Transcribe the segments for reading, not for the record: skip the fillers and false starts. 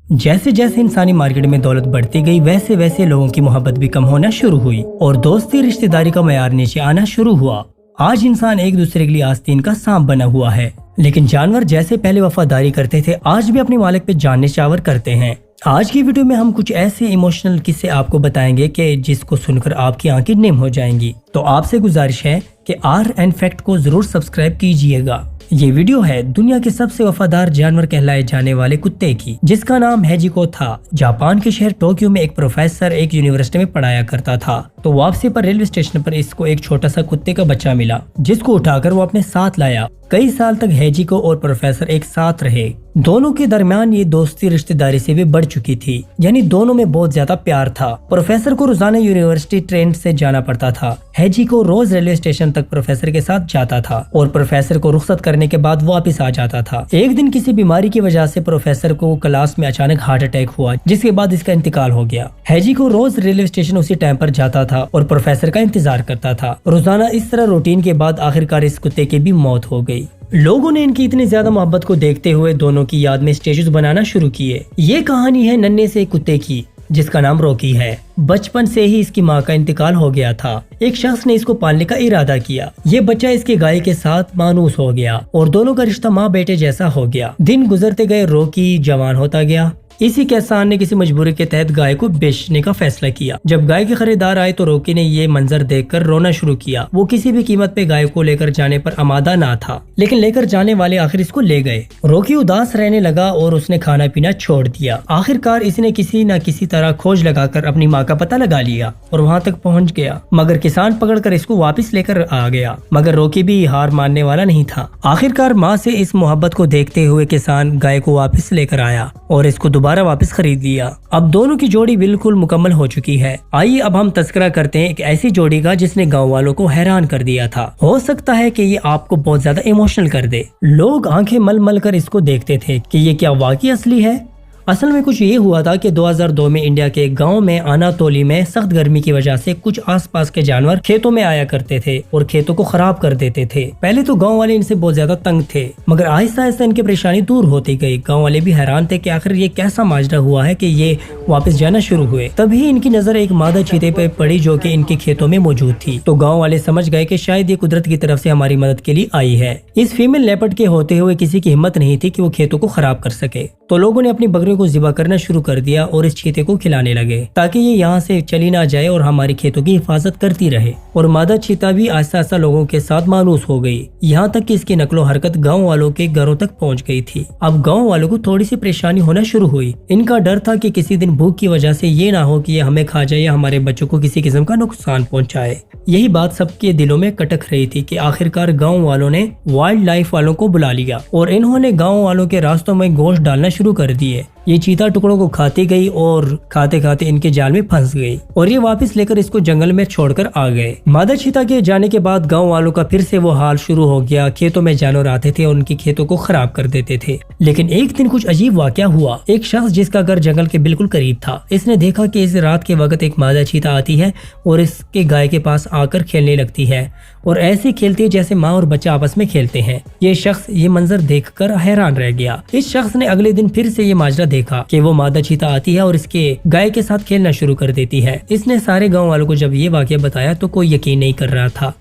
जैसे जैसे इंसानी मार्केट में दौलत बढ़ती गई वैसे वैसे लोगों की मोहब्बत भी कम होना शुरू हुई और दोस्ती रिश्तेदारी का मयार नीचे आना शुरू हुआ। आज इंसान एक दूसरे के लिए आस्तीन का सांप बना हुआ है, लेकिन जानवर जैसे पहले वफादारी करते थे आज भी अपने मालिक पे जान निछावर करते हैं। आज की वीडियो में हम कुछ ऐसे इमोशनल किस्से आपको बताएंगे कि जिसको सुनकर आपकी आंखें निम हो जाएंगी। तो आपसे गुजारिश है कि आर एंड फैक्ट को जरूर सब्सक्राइब कीजिएगा। ये वीडियो है दुनिया के सबसे वफादार जानवर कहलाए जाने वाले कुत्ते की, जिसका नाम हेजिको था। जापान के शहर टोक्यो में एक प्रोफेसर एक यूनिवर्सिटी में पढ़ाया करता था, तो वापसी पर रेलवे स्टेशन पर इसको एक छोटा सा कुत्ते का बच्चा मिला, जिसको उठाकर वो अपने साथ लाया। कई साल तक हेजिको और प्रोफेसर एक साथ रहे। दोनों के दरमियान ये दोस्ती रिश्तेदारी से भी बढ़ चुकी थी, यानी दोनों में बहुत ज्यादा प्यार था। प्रोफेसर को रोजाना यूनिवर्सिटी ट्रेन से जाना पड़ता था। हेजिको रोज रेलवे स्टेशन तक प्रोफेसर के साथ जाता था और प्रोफेसर को रुखसत करने के बाद वापस आ जाता था। एक दिन किसी बीमारी की वजह से प्रोफेसर को क्लास में अचानक हार्ट अटैक हुआ, जिसके बाद इसका इंतकाल हो गया। हेजिको रोज रेलवे स्टेशन उसी टाइम पर जाता था और प्रोफेसर का इंतजार करता था। रोजाना इस तरह रूटीन के बाद आखिरकार इस कुत्ते की भी मौत हो गई। लोगों ने इनकी इतनी ज्यादा मोहब्बत को देखते हुए दोनों की याद में स्टेचूज बनाना शुरू किए। ये कहानी है नन्हे से कुत्ते की, जिसका नाम रॉकी है। बचपन से ही इसकी माँ का इंतकाल हो गया था। एक शख्स ने इसको पालने का इरादा किया। ये बच्चा इसके गाय के साथ मानूस हो गया और दोनों का रिश्ता माँ बेटे जैसा हो गया। दिन गुजरते गए, रॉकी जवान होता गया। इसी किसान ने किसी मजबूरी के तहत गाय को बेचने का फैसला किया। जब गाय के खरीदार आए तो रॉकी ने ये मंजर देखकर रोना शुरू किया। वो किसी भी कीमत पे गाय को लेकर जाने पर आमादा ना था, लेकिन लेकर जाने वाले आखिर इसको ले गए। रॉकी उदास रहने लगा और उसने खाना पीना छोड़ दिया। आखिरकार इसने किसी न किसी तरह खोज लगाकर अपनी माँ का पता लगा लिया और वहाँ तक पहुँच गया, मगर किसान पकड़कर इसको वापस लेकर आ गया। मगर रॉकी भी हार मानने वाला नहीं था। आखिरकार माँ से इस मोहब्बत को देखते हुए किसान गाय को वापस लेकर आया और इसको दोबारा वापस खरीद लिया। अब दोनों की जोड़ी बिल्कुल मुकम्मल हो चुकी है। आइए अब हम तस्करा करते हैं एक ऐसी जोड़ी का जिसने गांव वालों को हैरान कर दिया था। हो सकता है कि ये आपको बहुत ज्यादा इमोशनल कर दे। लोग आंखें मल मल कर इसको देखते थे कि ये क्या वाकई असली है। असल में कुछ ये हुआ था कि 2002 में इंडिया के एक गांव में अनातोली में सख्त गर्मी की वजह से कुछ आसपास के जानवर खेतों में आया करते थे और खेतों को खराब कर देते थे। पहले तो गांव वाले इनसे बहुत ज्यादा तंग थे, मगर आहिस्ता आहिस्ता इनकी परेशानी दूर होती गई। गांव वाले भी हैरान थे कि आखिर ये कैसा माजरा हुआ है कि ये वापस जाना शुरू हुए। तभी इनकी नजर एक मादा चीते पे पड़ी जो कि इनके खेतों में मौजूद थी। तो गाँव वाले समझ गए कि शायद ये कुदरत की तरफ से हमारी मदद के लिए आई है। इस फीमेल लेपर्ड के होते हुए किसी की हिम्मत नहीं थी कि वो खेतों को खराब कर सके, तो लोगों ने अपनी बकरियों को ज़िबा करना शुरू कर दिया और इस चीते को खिलाने लगे ताकि ये यहाँ से चली ना जाए और हमारी खेतों की हिफाजत करती रहे। और मादा चीता भी आहिस्ता आहिस्ता लोगों के साथ मानूस हो गई, यहाँ तक कि इसकी नकलो हरकत गांव वालों के घरों तक पहुँच गई थी। अब गांव वालों को थोड़ी सी परेशानी होना शुरू हुई। इनका डर था कि किसी दिन भूख की वजह से ये ना हो कि ये हमें खा जाए या हमारे बच्चों को किसी किस्म का नुकसान पहुँचाए। यही बात सबके दिलों में कटक रही थी कि आखिरकार गाँव वालों ने वाइल्ड लाइफ वालों को बुला लिया और इन्होंने गाँव वालों के रास्तों में गोश्त डालना शुरू कर दिए। ये चीता टुकड़ों को खाती गई और खाते खाते इनके जाल में फंस गई और ये वापस लेकर इसको जंगल में छोड़कर आ गए। मादा चीता के जाने के बाद गांव वालों का फिर से वो हाल शुरू हो गया। खेतों में जानवर आते थे और उनकी खेतों को खराब कर देते थे। लेकिन एक दिन कुछ अजीब वाकया हुआ। एक शख्स जिसका घर जंगल के बिल्कुल करीब था, इसने देखा कि इस रात के वक्त एक मादा चीता आती है और इसके गाय के पास आकर खेलने लगती है और ऐसे खेलती है जैसे माँ और बच्चा आपस में खेलते हैं। ये शख्स ये मंजर देखकर हैरान रह गया। इस शख्स ने अगले दिन फिर से ये माजरा देखा कि वो मादा चीता आती है और इसके गाय के साथ खेलना शुरू कर देती है। इसने सारे गांव वालों को जब ये वाकया बताया तो कोई यकीन नहीं कर रहा था।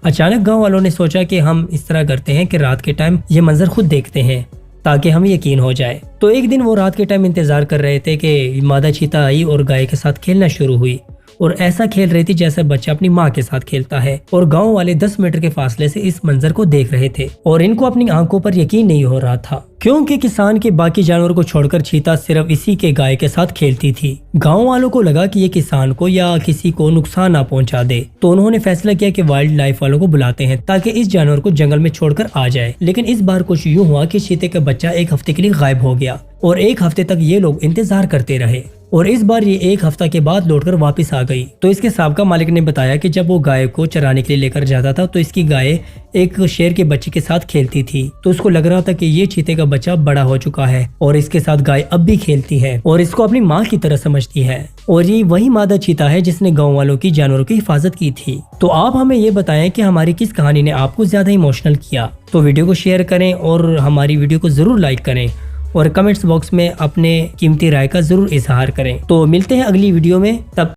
अचानक गांव वालों ने सोचा कि हम इस तरह करते हैं कि रात के टाइम ये मंजर खुद देखते हैं ताकि हमें यकीन हो जाए। तो एक दिन वो रात के टाइम इंतजार कर रहे थे कि मादा चीता आई और गाय के साथ खेलना शुरू हुई और ऐसा खेल रही थी जैसे बच्चा अपनी माँ के साथ खेलता है। और गांव वाले 10 मीटर के फासले से इस मंजर को देख रहे थे और इनको अपनी आंखों पर यकीन नहीं हो रहा था, क्योंकि किसान के बाकी जानवरों को छोड़कर चीता सिर्फ इसी के गाय के साथ खेलती थी। गांव वालों को लगा कि ये किसान को या किसी को नुकसान ना पहुंचा दे, तो उन्होंने फैसला किया कि वाइल्ड लाइफ वालों को बुलाते हैं ताकि इस जानवर को जंगल में छोड़कर आ जाए। लेकिन इस बार कुछ यूँ हुआ कि चीते का बच्चा एक हफ्ते के लिए गायब हो गया और एक हफ्ते तक ये लोग इंतजार करते रहे और इस बार ये एक हफ्ता के बाद लौटकर वापस आ गई। तो इसके साबका मालिक ने बताया कि जब वो गाय को चराने के लिए लेकर जाता था तो इसकी गाय एक शेर के बच्चे के साथ खेलती थी, तो उसको लग रहा था कि ये चीते का बच्चा बड़ा हो चुका है और इसके साथ गाय अब भी खेलती है और इसको अपनी माँ की तरह समझती है। और ये वही मादा चीता है जिसने गाँव वालों की जानवरों की हिफाजत की थी। तो आप हमें ये बताएं कि हमारी किस कहानी ने आपको ज्यादा इमोशनल किया। तो वीडियो को शेयर करें और हमारी वीडियो को जरूर लाइक करें اور کمنٹس باکس میں اپنے قیمتی رائے کا ضرور اظہار کریں۔ تو ملتے ہیں اگلی ویڈیو میں، تب